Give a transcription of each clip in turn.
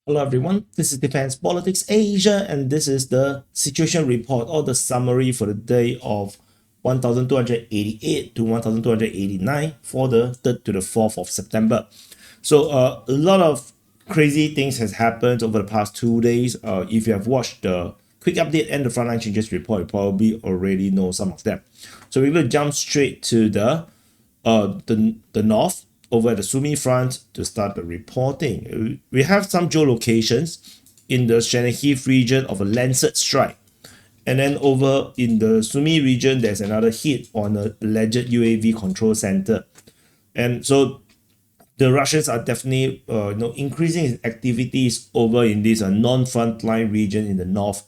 Hello everyone, this is Defense Politics Asia and this is the situation report or the summary for the day of 1288 to 1289 for the 3rd to the 4th of September. So a lot of crazy things has happened over the past 2 days. If you have watched the quick update and the frontline changes report, you probably already know some of them. So we're going to jump straight to the north over at the Sumi front to start the reporting. We have some geolocations in the Chernihiv region of a Lancet strike. And then over in the Sumi region, there's another hit on a alleged UAV control center. And so the Russians are definitely increasing its activities over in this non-frontline region in the north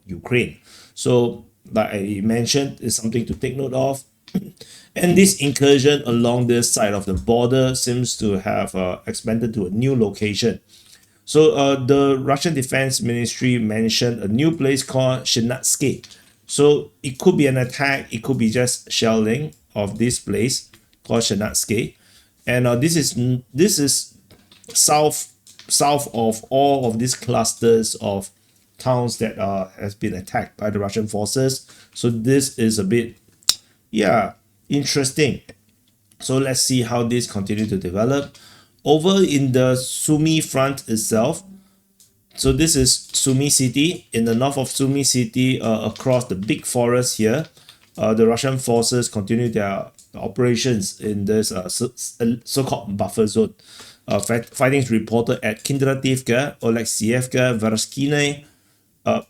Ukraine. So like I mentioned, is something to take note of. And this incursion along this side of the border seems to have expanded to a new location. So the Russian Defense Ministry mentioned a new place called Shinatske. So it could be an attack, it could be just shelling of this place called Shinatske. And this is south of all of these clusters of towns that has been attacked by the Russian forces. So this is a bit interesting. So let's see how this continue to develop. Over in the Sumi front itself, so this is Sumi city. In the north of Sumi city, across the big forest here, the Russian forces continue their operations in this so-called buffer zone. Fightings reported at Kindrativka, Oleksievka, Verskine,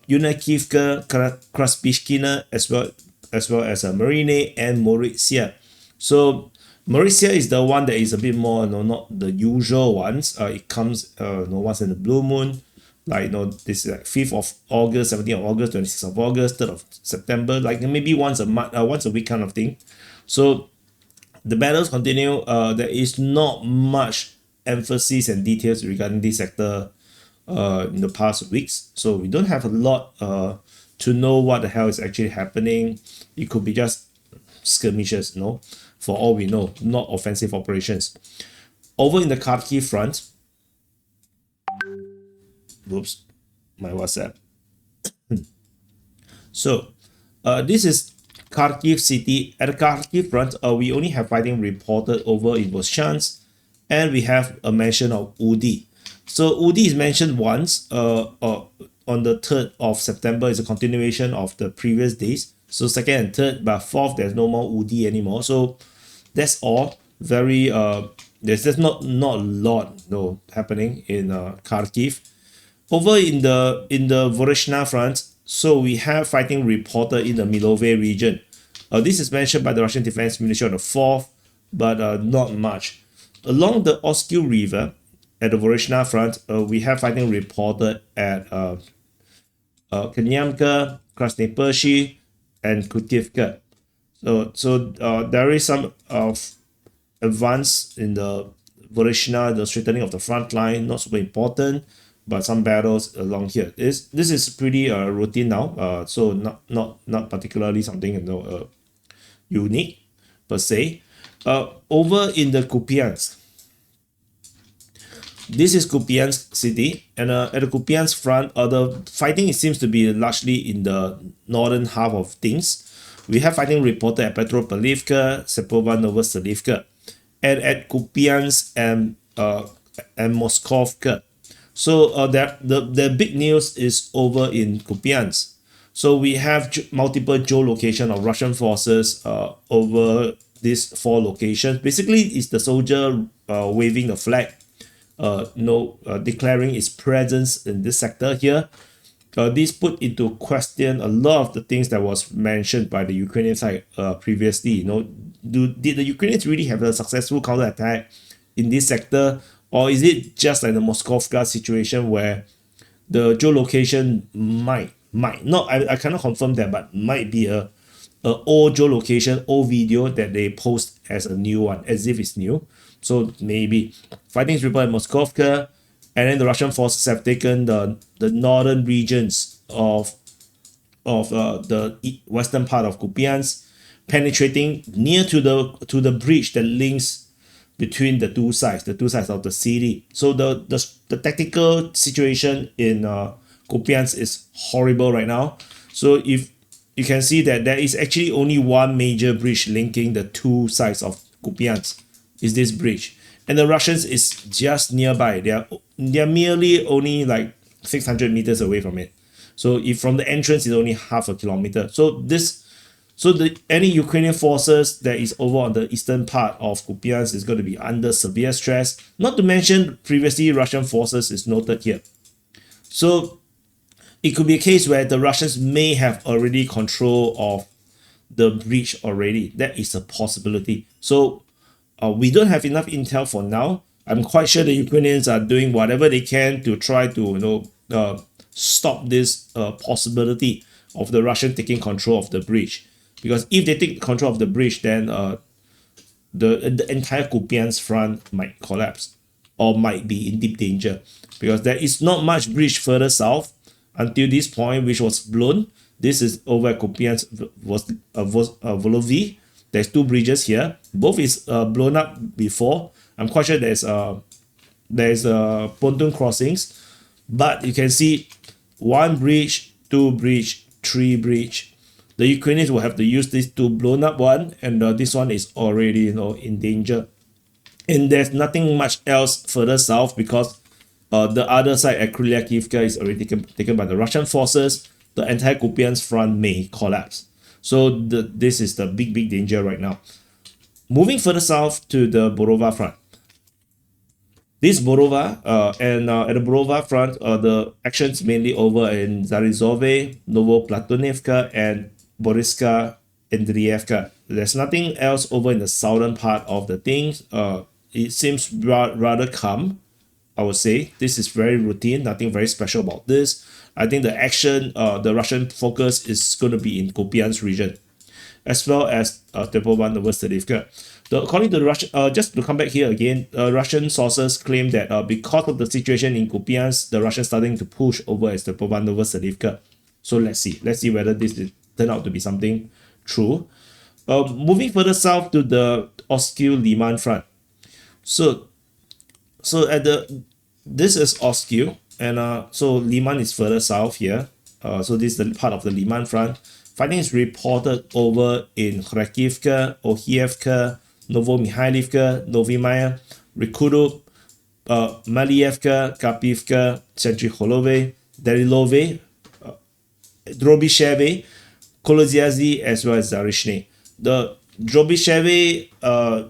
Yunakivka, Kraspishkina, as well as Marine and Mauritia. So Mauritia is the one that is a bit more, not the usual ones. It comes, once in the blue moon, like this is like 5th of August, 17th of August, 26th of August, 3rd of September, like maybe once a month, once a week kind of thing. So the battles continue. There is not much emphasis and details regarding this sector in the past weeks, so we don't have a lot to know what the hell is actually happening. It could be just skirmishes, for all we know, not offensive operations. Over in the Kharkiv front, oops, my WhatsApp. So this is Kharkiv city. At the Kharkiv front, we only have fighting reported over in Voshchansk, and we have a mention of Udi. So Udi is mentioned once on the 3rd of September. Is a continuation of the previous days. So 2nd and 3rd, but 4th there's no more Udi anymore. So that's all. Very there's just not a lot happening in Kharkiv. Over in the Voronezh front, so we have fighting reported in the Milove region. This is mentioned by the Russian Defense Ministry on the 4th, but not much. Along the Oskil River, at the Voronezh front, we have fighting reported at Kanyamka, Krasny Pershi, and Kutivka. So there is some advance in the Voronezh, the straightening of the front line, not super important, but some battles along here. This is pretty routine now. So not particularly something unique per se. Over in the Kupiansk. This is Kupiansk city, and at the Kupiansk front, the fighting it seems to be largely in the northern half of things. We have fighting reported at Petropavlivka, Sepova Novoselivka, and at Kupiansk and Moskovka. So the big news is over in Kupiansk. So we have multiple geolocation of Russian forces over these 4 locations. Basically, it's the soldier waving the flag, declaring its presence in this sector here. This put into question a lot of the things that was mentioned by the Ukrainian side previously. Did the Ukrainians really have a successful counterattack in this sector, or is it just like the Moskovka situation where the geolocation might not, I cannot confirm that, but might be a old geolocation, old video that they post as a new one, as if it's new. So maybe fighting reported in Moskovka, and then the Russian forces have taken the northern regions of the western part of Kupiansk, penetrating near to the bridge that links between the two sides of the city. So the tactical situation in Kupiansk is horrible right now. So if you can see that there is actually only one major bridge linking the two sides of Kupiansk, is this bridge, and the Russians is just nearby. They're merely only like 600 meters away from it. So if from the entrance is only half a kilometer. So any Ukrainian forces that is over on the eastern part of Kupiansk is going to be under severe stress. Not to mention previously Russian forces is noted here. So it could be a case where the Russians may have already control of the breach already. That is a possibility. So we don't have enough intel for now. I'm quite sure the Ukrainians are doing whatever they can to try to stop this possibility of the Russian taking control of the breach. Because if they take control of the breach, then the entire Kupiansk front might collapse or might be in deep danger, because there is not much breach further south until this point, which was blown. This is over at Kupiansk Volovy. There's two bridges here. Both is blown up before. I'm quite sure there's pontoon crossings, but you can see one bridge, two bridge, three bridge. The Ukrainians will have to use these two blown up one, and this one is already in danger. And there's nothing much else further south, because the other side at Krylyakivka is already taken by the Russian forces. The entire Kupiansk front may collapse. So this is the big danger right now. Moving further south to the Borova front. This Borova, and at the Borova front, the actions mainly over in Zarizove, Novoplatonivka, and Boriska Andrievka. There's nothing else over in the southern part of the things. It seems rather calm, I would say. This is very routine, nothing very special about this. I think the action, the Russian focus is going to be in Kupiansk region, as well as Tepovan Novoselivka. According to the Russian, just to come back here again, Russian sources claim that because of the situation in Kupiansk, the Russians starting to push over as Tepovan Novoselivka. So let's see whether this turn out to be something true. Moving further south to the Oskil Liman front. So at this is Oskil, and so Liman is further south here. So this is the part of the Liman front. Fighting is reported over in Kharkivka, Ohievka, Novomikhailivka, Novimaya, Rikudub, Malievka, Kapivka, Centrikholove, Darilove, Drobisheve, Koloziazi, as well as Zarishny. The Drobisheve,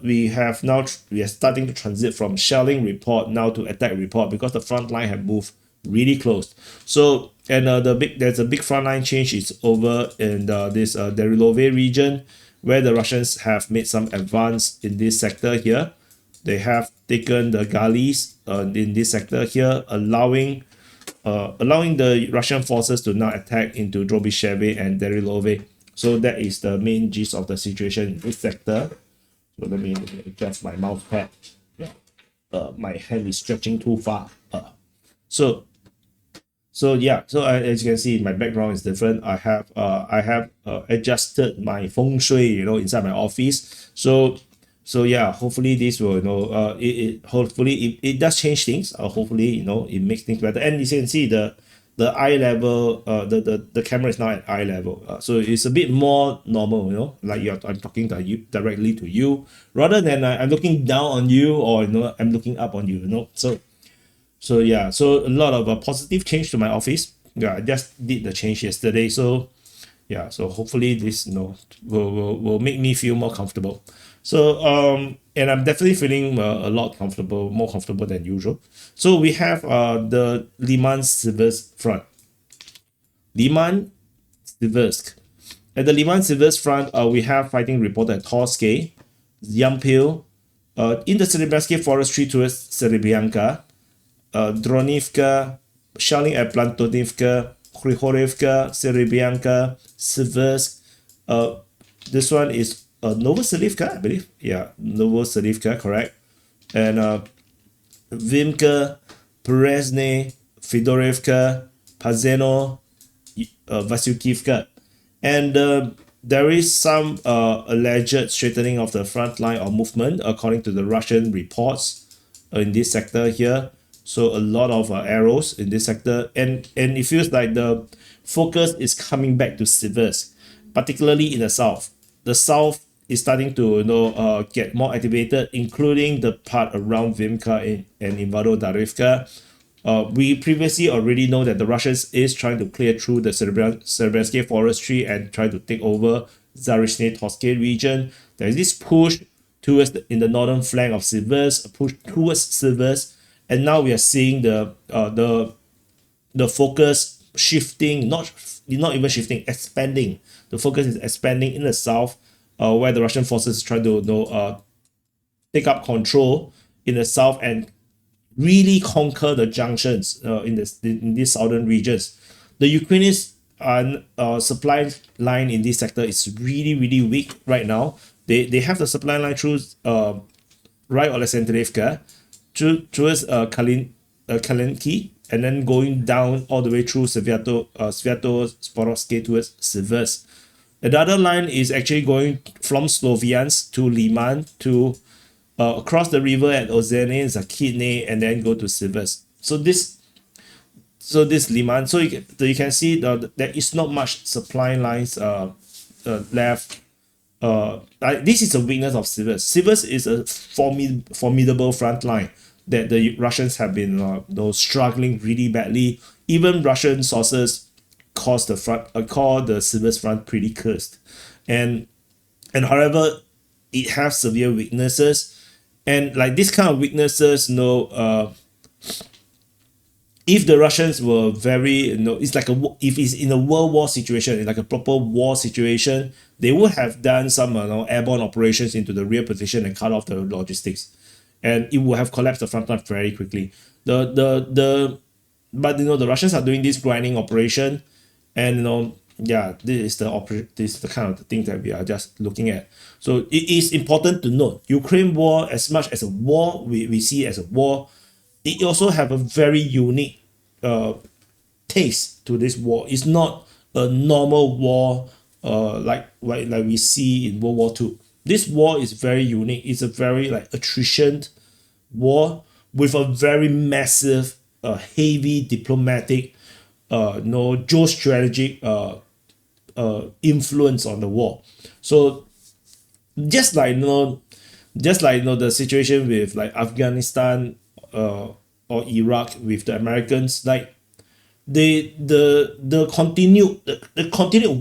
we are starting to transit from shelling report now to attack report, because the front line have moved really close. So, and there's a big frontline change is over in this Darilove region, where the Russians have made some advance in this sector here. They have taken the gullies in this sector here, allowing the Russian forces to now attack into Drobisheve and Darilove. So that is the main gist of the situation in this sector. So let me adjust my mouse pad. Yeah. My hand is stretching too far. So as you can see, my background is different. I have adjusted my feng shui, inside my office. So yeah, hopefully this will, hopefully it does change things. Hopefully, it makes things better. And you can see the eye level, the camera is now at eye level. So it's a bit more normal, like I'm talking to you directly to you, rather than I'm looking down on you, or I'm looking up on you. So yeah, so a lot of positive change to my office. Yeah, I just did the change yesterday. So yeah, so hopefully this will make me feel more comfortable. So and I'm definitely feeling a lot more comfortable than usual. So we have the Liman Siversk front. Liman Siversk. At the Liman Siversk front, we have fighting reported at Torske, Yampil, in the Serebryansky forestry towards Serebryanka, Dronivka, shelling at Plantonivka, Kryhorivka, Serebryanka, Siversk. This one is Novoselivka, I believe. Yeah, Novoselivka, correct. And Vimka, Perezne, Fedorivka, Pazeno, Vasyukivka. And there is some alleged straightening of the front line or movement according to the Russian reports in this sector here. So a lot of arrows in this sector, and it feels like the focus is coming back to civils, particularly in the south. The south is starting to get more activated, including the part around Vimka and Invado-Darivka. We previously already know that the Russians is trying to clear through the Serebrenske forestry and try to take over Zarishne-Torske region. There is this push towards in the northern flank of Sivers, a push towards Sivers, and now we are seeing the focus shifting, not even shifting, expanding. The focus is expanding in the south, where the Russian forces try to take up control in the south and really conquer the junctions in these southern regions. The Ukrainian supply line in this sector is really weak right now. They have the supply line through right Oleksandrivka towards Kalinki, and then going down all the way through Sviato-Sporovske towards Sivers. Another line is actually going from Sloviansk to Liman to across the river at Ozene, Zakitne, and then go to Sivers. So this Liman, so you can see there is not much supply lines left. This is a weakness of Sivers. Sivers is a formidable front line that the Russians have been struggling really badly. Even Russian sources call the Sivers front pretty cursed, and however, it has severe weaknesses, and like this kind of weaknesses, if the Russians were very, it's like if it's in a world war situation, like a proper war situation, they would have done some airborne operations into the rear position and cut off the logistics, and it would have collapsed the front line very quickly. But the Russians are doing this grinding operation, and this is the kind of thing that we are just looking at. So it is important to note, Ukraine war, as much as a war, we see it as a war, it also have a very unique taste to this war. It's not a normal war like we see in World War II. This war is very unique. It's a very attrition war with a very massive, heavy diplomatic, geostrategic influence on the war. So just like the situation with Afghanistan or Iraq with the Americans, the continued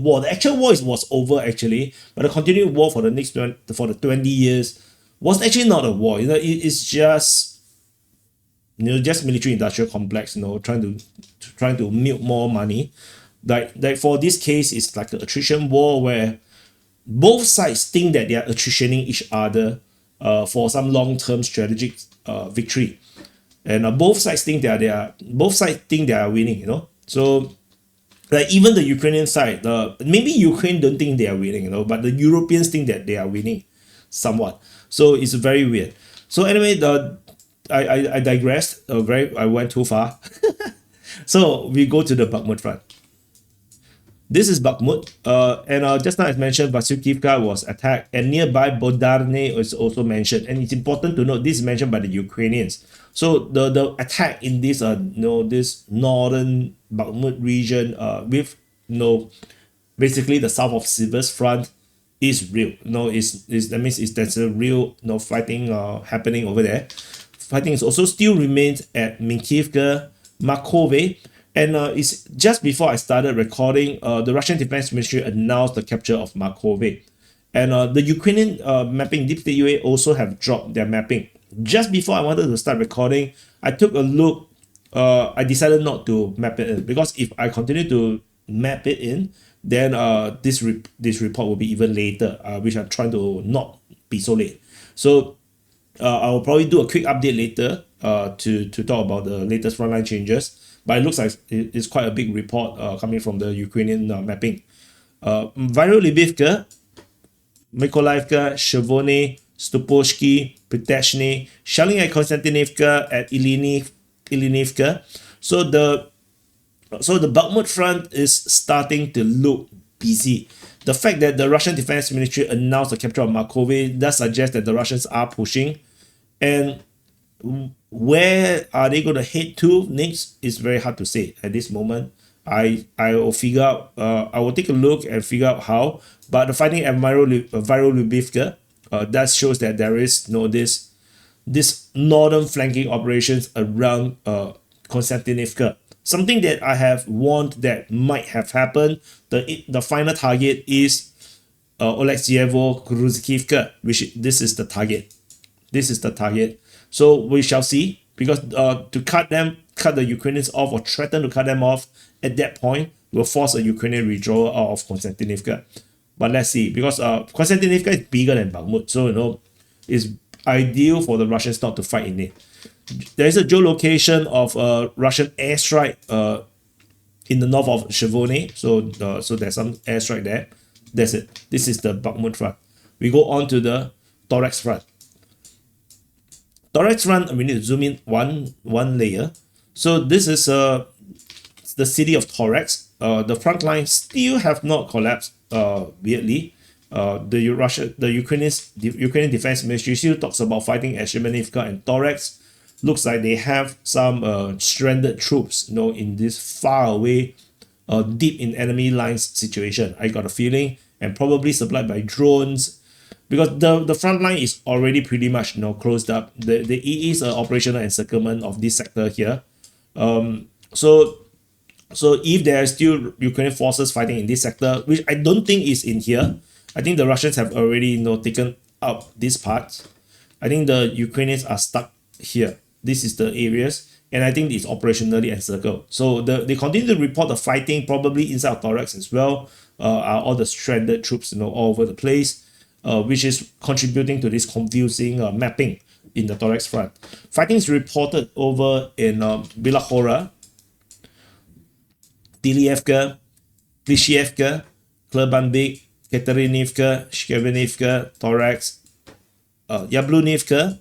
war, the actual war was over actually, but the continued war for the 20 years was actually not a war. It's just military industrial complex, trying to milk more money. Like for this case, it's like an attrition war where both sides think that they are attritioning each other for some long-term strategic victory, and both sides think they are winning. So even the Ukrainian side, maybe Ukraine don't think they are winning, but the Europeans think that they are winning somewhat. So it's very weird. So anyway, I digressed. I went too far. So we go to the Bakhmut front. This is Bakhmut, and just now as mentioned, Vasyukivka was attacked, and nearby Bodarne is also mentioned. And it's important to note this is mentioned by the Ukrainians. So the attack in this this northern Bakhmut region with basically the south of Sivers front is real. That means there's a real fighting happening over there. Fighting is also still remains at Minkivka, Makove. And it's just before I started recording, the Russian Defense Ministry announced the capture of Makove. And the Ukrainian mapping, Deep State UA, also have dropped their mapping. Just before I wanted to start recording, I took a look. I decided not to map it in, because if I continue to map it in, then this report will be even later, which I'm trying to not be so late. So I will probably do a quick update later to talk about the latest frontline changes. But it looks like it's quite a big report coming from the Ukrainian mapping. Vyrolibivka, Mykolaievka, Shavone, Stuposhki, Priteshne, shelling at Konstantinivka, at Ilinivka. So the Bakhmut front is starting to look busy. The fact that the Russian Defense Ministry announced the capture of Markove does suggest that the Russians are pushing. And where are they going to head to next is very hard to say at this moment. I will figure out, I will take a look and figure out how. But the fighting at Lubivka, that shows that there is this northern flanking operations around Konstantinivka. Something that I have warned that might have happened. The final target is Oleksievo-Kruzkivka, which this is the target. This is the target. So we shall see, because to cut the Ukrainians off or threaten to cut them off at that point will force a Ukrainian withdrawal out of Konstantinivka. But let's see, because Konstantinivka is bigger than Bakhmut, so it's ideal for the Russians not to fight in it. There is a geolocation of a Russian airstrike in the north of Shevone, so there's some airstrike there. That's it. This is the Bakhmut front. We go on to the Thorax front. Thorax front, we need to zoom in one layer. So this is the city of Thorax. The front lines still have not collapsed. Weirdly, the Ukrainian Defense Ministry still talks about fighting at Shemenivka and Thorax. Looks like they have some stranded troops, in this far away, deep in enemy lines situation. I got a feeling, and probably supplied by drones, because the front line is already pretty much closed up. There is an operational encirclement of this sector here. So if there are still Ukrainian forces fighting in this sector, which I don't think is in here, I think the Russians have already taken up this part. I think the Ukrainians are stuck here. This is the areas, and I think it's operationally encircled. So they continue to report the fighting, probably inside of Thorax as well. Are all the stranded troops all over the place, which is contributing to this confusing mapping in the Thorax front. Fighting is reported over in Bilakhora, Tilievka, Klishevka, Klebanbek, Katerinivka, Shkevenivka, Thorax, Yablunivka,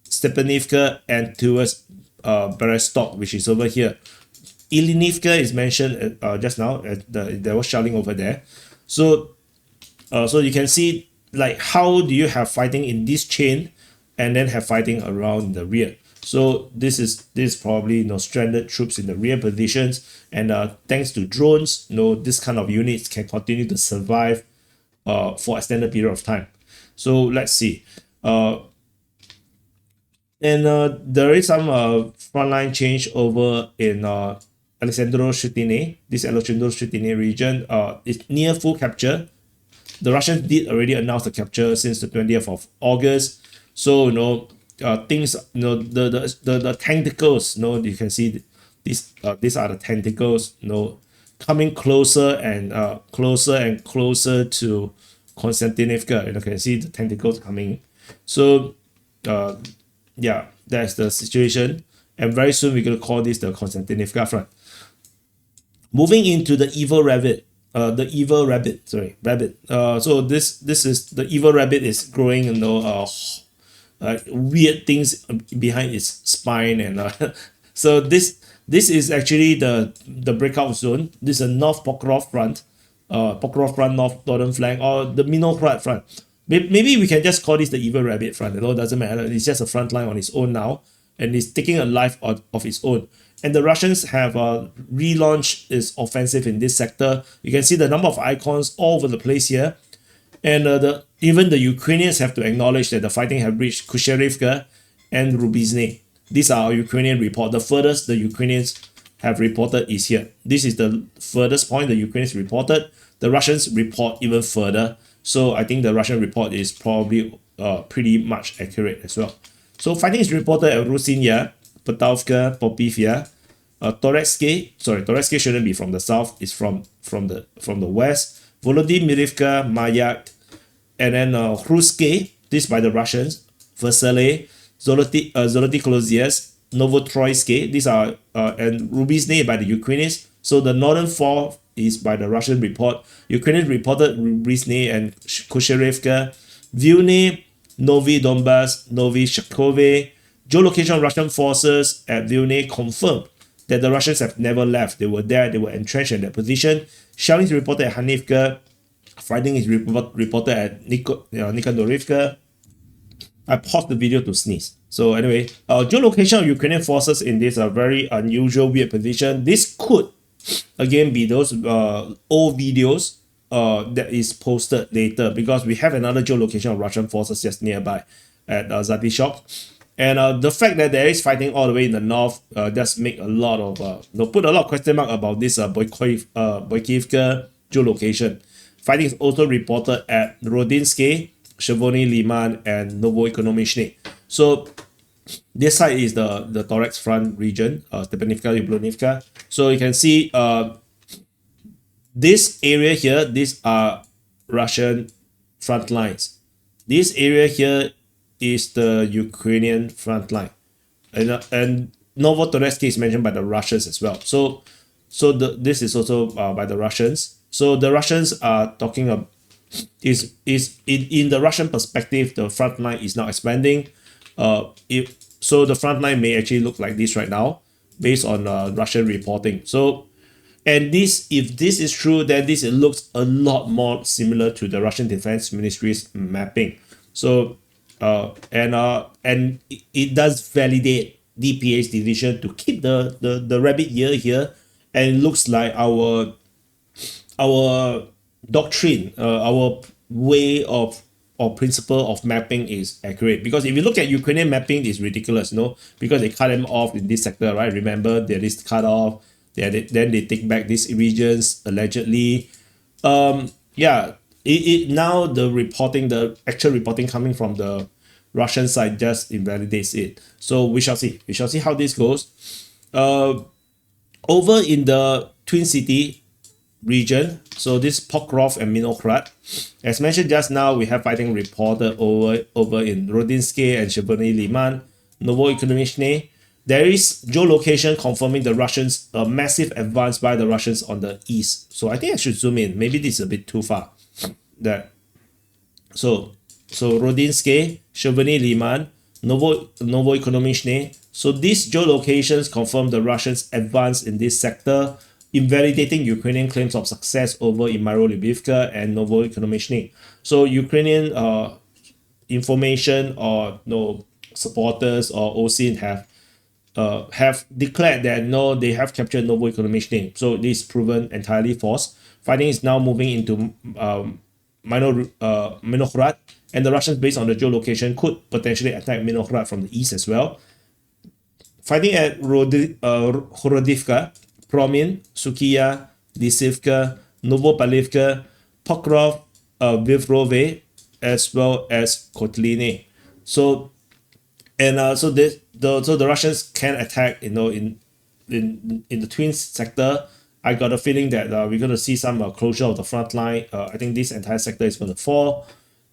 Stepanivka, and towards Bereztok, which is over here. Ilinivka is mentioned just now. There was shelling over there. So you can see how do you have fighting in this chain and then have fighting around the rear. So this is probably stranded troops in the rear positions, and thanks to drones, this kind of units can continue to survive for extended period of time. So let's see. And there is some frontline change over in Alexandro-Shchitine. This Alexandro-Shchitine region is near full capture. The Russians did already announce the capture since the 20th of August. So things, the tentacles, you can see these are the tentacles, coming closer and closer to Konstantinivka. You can see the tentacles coming. So yeah, that's the situation, and very soon we're going to call this the Konstantinivka front. Moving into the evil rabbit, rabbit. So this is the evil rabbit is growing, weird things behind its spine, and so this is actually the breakout zone. This is a North Pokrov front, northern flank, or the Minograd front. Maybe we can just call this the evil rabbit front. It doesn't matter. It's just a front line on its own now, and it's taking a life of its own. And the Russians have relaunched its offensive in this sector. You can see the number of icons all over the place here. And even the Ukrainians have to acknowledge that the fighting have reached Kusherivka and Rubizne. These are our Ukrainian report. The furthest the Ukrainians have reported is here. This is the furthest point the Ukrainians reported. The Russians report even further. So I think the Russian report is probably pretty much accurate as well. So fighting is reported at Rusinya, Petrovka, Popivka, Toretsk shouldn't be from the south. It's from the west. Volodymyrivka, Mayak, and then Hruske, this by the Russians, Versele, Zoloty Novotroyske, these are and Rubizne by the Ukrainians. So the northern four is by the Russian report. Ukrainians reported Rubizne and Kusherivka, Vilny, Novi Donbass, Novi Shakove. Geolocation of Russian forces at Vilny confirmed that the Russians have never left. They were there, they were entrenched in their position. Shelling is reported at Hanivka, Fighting is reported at Nikandorivka. I paused the video to sneeze. So anyway, geolocation of Ukrainian forces in this very unusual, weird position. This could, again, be those old videos that is posted later, because we have another geolocation of Russian forces just nearby at Zatishok. And the fact that there is fighting all the way in the north does make a lot of, put a lot of question mark about this Boykivka geolocation. Fighting is also reported at Rodinsky, Chervony Liman, and Novoekonomichny. So this side is the Thorax front region, Stepanivka, Yablonivka. So you can see this area here, these are Russian front lines. This area here is the Ukrainian front line. And Novotoretsk is mentioned by the Russians as well. So this is also by the Russians. So the Russians are talking about, is in the Russian perspective, the front line is now expanding. So the front line may actually look like this right now, based on Russian reporting. So, and this, if this is true, then this looks a lot more similar to the Russian Defense Ministry's mapping. So, and it does validate DPA's decision to keep the rabbit ear here, and it looks like our doctrine, our way of or principle of mapping is accurate. Because if you look at Ukrainian mapping, it's ridiculous, because they cut them off in this sector, right? Remember, there is cut off, then they take back these regions allegedly. Yeah, now the actual reporting coming from the Russian side just invalidates it. So we shall see how this goes. Over in the Twin City region, so this Pokrov and Minokhrad, as mentioned just now, we have fighting reported over in Rodinsky and Chervony Liman, Novoekonomichny. There is geolocation confirming the Russians, a massive advance by the Russians on the east. So I think I should zoom in. Maybe this is a bit too far. So Rodinsky, Chervony Liman, Novoekonomichny. So these geolocations confirm the Russians' advance in this sector, invalidating Ukrainian claims of success over in Myro-Lvivka and Novoekonomichny. So Ukrainian information or supporters or OSINT have declared that no, they have captured Novoekonomichny. So this is proven entirely false. Fighting is now moving into Minokhrad, and the Russians, based on the geolocation, could potentially attack Minokhrad from the east as well. Fighting at Horodivka, Promin, Sukiya, Lisivka, Novopalivka, Pokrov, Vivrove, as well as Kotline. So the Russians can attack, in the Twin sector. I got a feeling that we're going to see some closure of the front line. I think this entire sector is going to fall,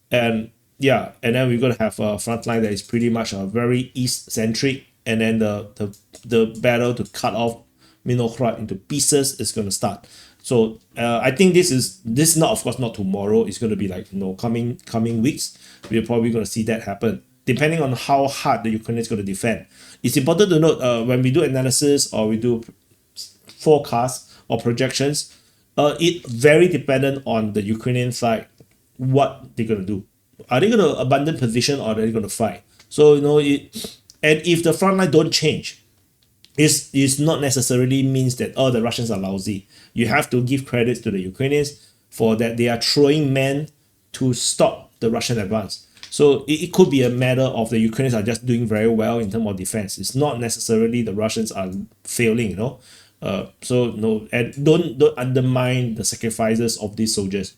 and then we're going to have a front line that is pretty much very east centric, and then the battle to cut off Minokhrad into pieces is going to start. So I think this is not, of course, not tomorrow. It's going to be like coming weeks. We're probably going to see that happen, depending on how hard the Ukraine is going to defend. It's important to note when we do analysis or we do forecasts or projections, it very dependent on the Ukrainian side, what they're going to do. Are they going to abandon position, or are they going to fight? So and if the front line don't change, it's not necessarily means that the Russians are lousy. You have to give credits to the Ukrainians for that they are throwing men to stop the Russian advance. So it could be a matter of the Ukrainians are just doing very well in terms of defense. It's not necessarily the Russians are failing, and don't undermine the sacrifices of these soldiers.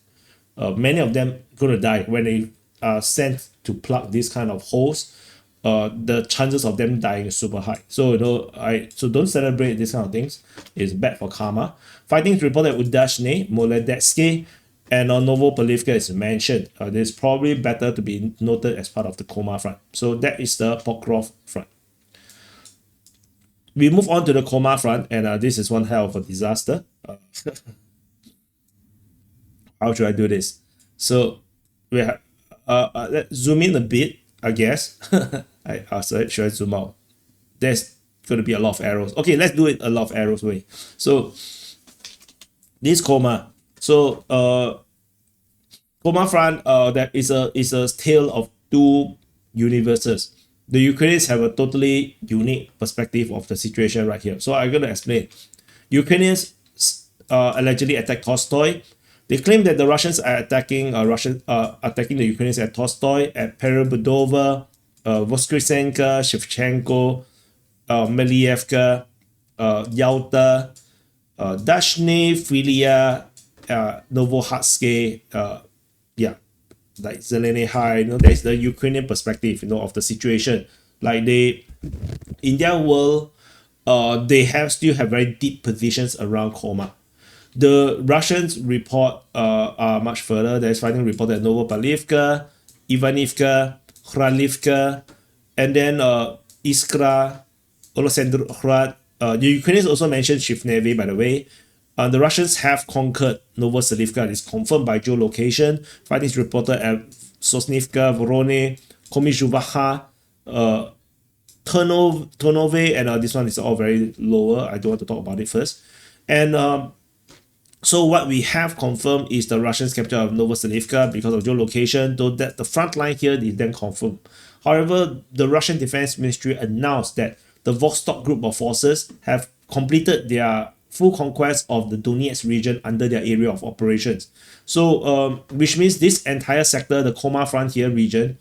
Many of them gonna die when they are sent to plug these kind of holes. The chances of them dying is super high. So don't celebrate these kind of things. It's bad for karma. Fighting is reported at Udashne, Moledetsky, and Novopalivka is mentioned. This is probably better to be noted as part of the Koma front. So that is the Pokrov front. We move on to the Koma front, and this is one hell of a disaster. How should I do this? So we have let's zoom in a bit, I guess. Should I zoom out? There's going to be a lot of arrows. Okay, let's do it a lot of arrows way. So this Koma. So Koma front, that is a tale of two universes. The Ukrainians have a totally unique perspective of the situation right here. So I'm going to explain. Ukrainians allegedly attacked Tolstoy. They claim that the Russians are attacking the Ukrainians at Tolstoy, at Perebudova, Voskresenka, Shevchenko, Melievka, Yalta, Dashny, Filia, Novohatske, yeah, like Zeleny High. There's the Ukrainian perspective, of the situation. Like in their world, they still have very deep positions around Koma. The Russians report are much further. There's fighting report at Novopalivka, Ivanivka, Khralivka, and then Iskra, Olosendrograd. The Ukrainians also mentioned Shifneve, by the way. The Russians have conquered Novoselivka. It's confirmed by geolocation. Fighting is reported at Sosnivka, Vorone, Komizhuvaha, Ternove, and this one is all very lower. I don't want to talk about it first. And so what we have confirmed is the Russians' capture of Novoselivka because of geolocation, though that the front line here is then confirmed. However, the Russian Defense Ministry announced that the Vostok group of forces have completed their full conquest of the Donetsk region under their area of operations. So, which means this entire sector, the Koma frontier region,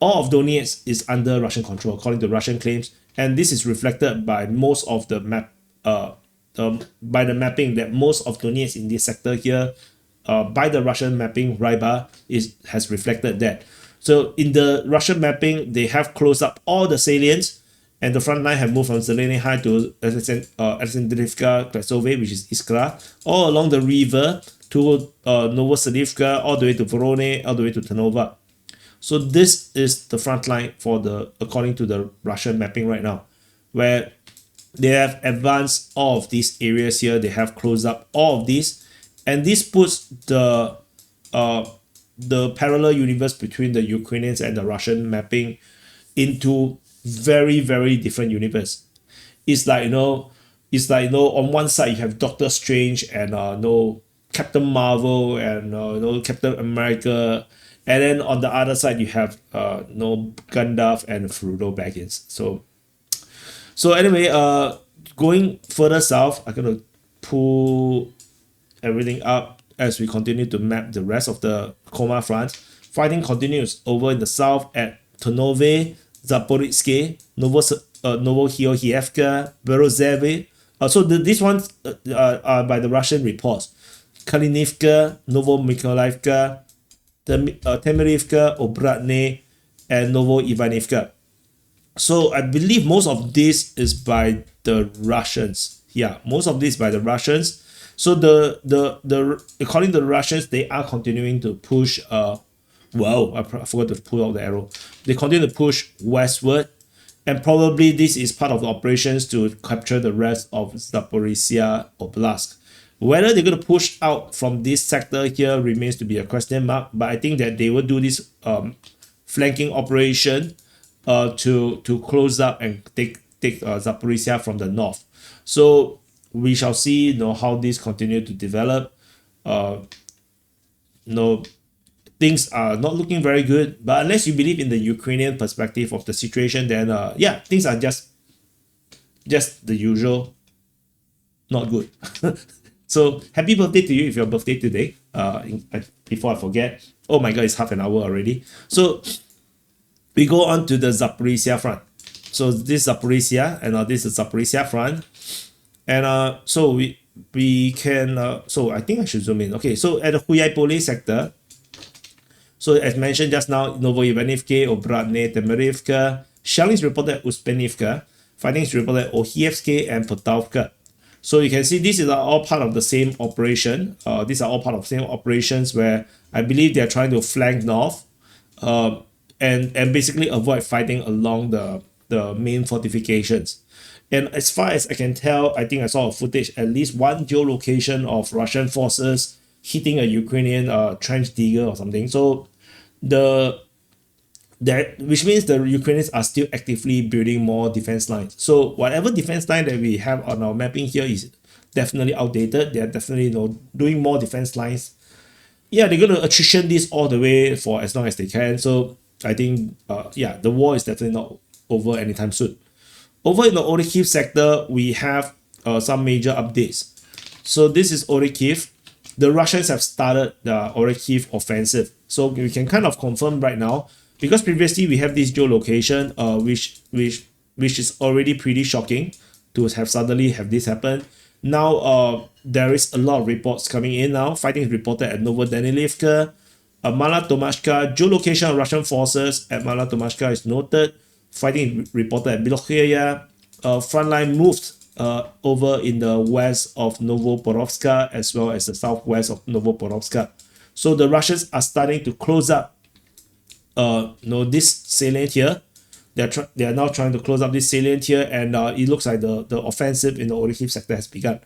all of Donetsk is under Russian control, according to Russian claims, and this is reflected by most of the by the mapping that most of Donetsk in this sector here, by the Russian mapping, Ryba has reflected that. So in the Russian mapping, they have closed up all the salients, and the front line have moved from Zeleny High to Alexandrivka, Klesove, which is Iskra, all along the river to Novoselivka, all the way to Vorone, all the way to Ternova. So this is the front line according to the Russian mapping right now, where they have advanced all of these areas here. They have closed up all of these, and this puts the parallel universe between the Ukrainians and the Russian mapping into very, very different universe. It's like, on one side you have Doctor Strange and Captain Marvel and Captain America, and then on the other side you have Gandalf and Frodo Baggins. So anyway, going further south, I'm gonna pull everything up as we continue to map the rest of the Koma front. Fighting continues over in the south at Ternove, Zaporizhzhia, Novohievka, Berezovye. So these ones are by the Russian reports. Kalinivka, Novomykolaivka, Temerivka, Obratne, and Novoivanivka. So I believe most of this is by the Russians. Yeah, most of this by the Russians. So the according to the Russians, they are continuing to push. Well, I forgot to pull out the arrow. They continue to push westward, and probably this is part of the operations to capture the rest of Zaporizhzhia Oblast. Whether they're going to push out from this sector here remains to be a question mark. But I think that they will do this flanking operation to close up and take Zaporizhzhia from the north. So we shall see how this continue to develop. Things are not looking very good, but unless you believe in the Ukrainian perspective of the situation, then yeah, things are just the usual, not good. So happy birthday to you if your birthday today. Before I forget, oh my god, it's half an hour already. So we go on to the Zaporizhzhia front. So this Zaporizhzhia, and this is Zaporizhzhia front, and so we can so I think I should zoom in. Okay, so at the Huyaipole sector, so as mentioned just now, Novoivanivka, Obratne, Temerivka, shelling is reported at Uspenivka, fighting is reported at Ohievske and Potavka. So you can see these are all part of the same operation. These are all part of the same operations where I believe they're trying to flank north, and basically avoid fighting along the main fortifications. And as far as I can tell, I think I saw a footage, at least one geolocation of Russian forces hitting a Ukrainian trench digger or something. So which means the Ukrainians are still actively building more defense lines. So whatever defense line that we have on our mapping here is definitely outdated. They are definitely doing more defense lines yeah, they're going to attrition this all the way for as long as they can. So I think, yeah, the war is definitely not over anytime soon. Over in the Orikhiv sector, we have some major updates. So this is Orikhiv. The Russians have started the Orikhiv offensive. So we can kind of confirm right now, because previously we have this geolocation, which is already pretty shocking to have suddenly have this happen. Now there is a lot of reports coming in now. Fighting is reported at Novodanilivka, Mala Tomashka. Geolocation of Russian forces at Mala Tomashka is noted. Fighting reported at Bilokhaya. Frontline moved over in the west of Novoporovska as well as the southwest of Novoporovska. So the Russians are starting to close up this salient here. They are now trying to close up this salient here, and it looks like the offensive in the Orikhiv sector has begun.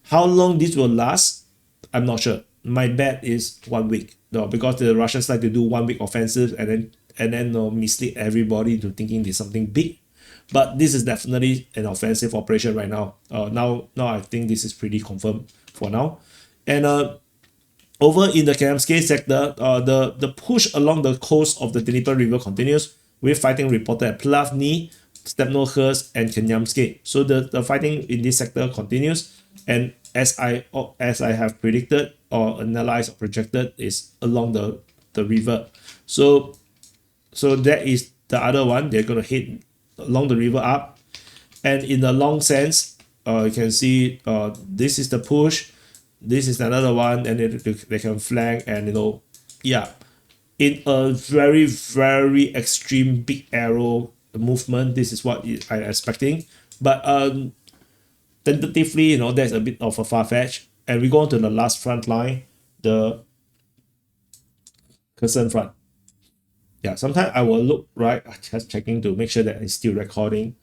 How long this will last, I'm not sure. My bet is 1 week, because the Russians like to do 1 week offensive and then mislead everybody into thinking there's something big. But this is definitely an offensive operation right now. Now I think this is pretty confirmed for now. And over in the Kemsky sector, the push along the coast of the Dnieper River continues, with fighting reported at Plavny, Stepnohurst, and Kenyamsky. So the fighting in this sector continues, and as I have predicted or analyzed or projected, is along the river. So that is the other one. They're gonna hit along the river up, and in the long sense, you can see this is the push, this is another one, and they can flank, and yeah, in a very, very extreme big arrow movement. This is what I'm expecting, but tentatively, there's a bit of a far-fetched. And we go on to the last front line, the Kherson front. Yeah, sometimes I will look, right, just checking to make sure that it's still recording,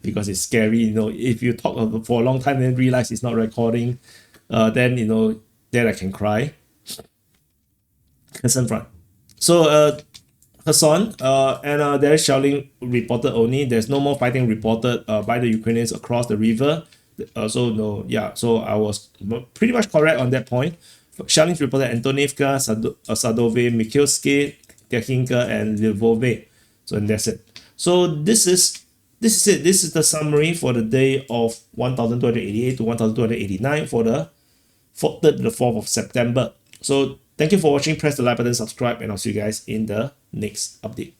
because it's scary. If you talk for a long time and then realize it's not recording, then then I can cry. Kherson front. So Kherson, and there is shelling reported only. There's no more fighting reported by the Ukrainians across the river. So no, yeah. So I was pretty much correct on that point. Shelling reported at Antonivka, Sadove, Mikhailsky, Tekhinka, and Lvove. So and that's it. So this is it. This is the summary for the day of 1288 to 1289 for the 3rd to the 4th of September. So thank you for watching. Press the like button, subscribe, and I'll see you guys in the next update.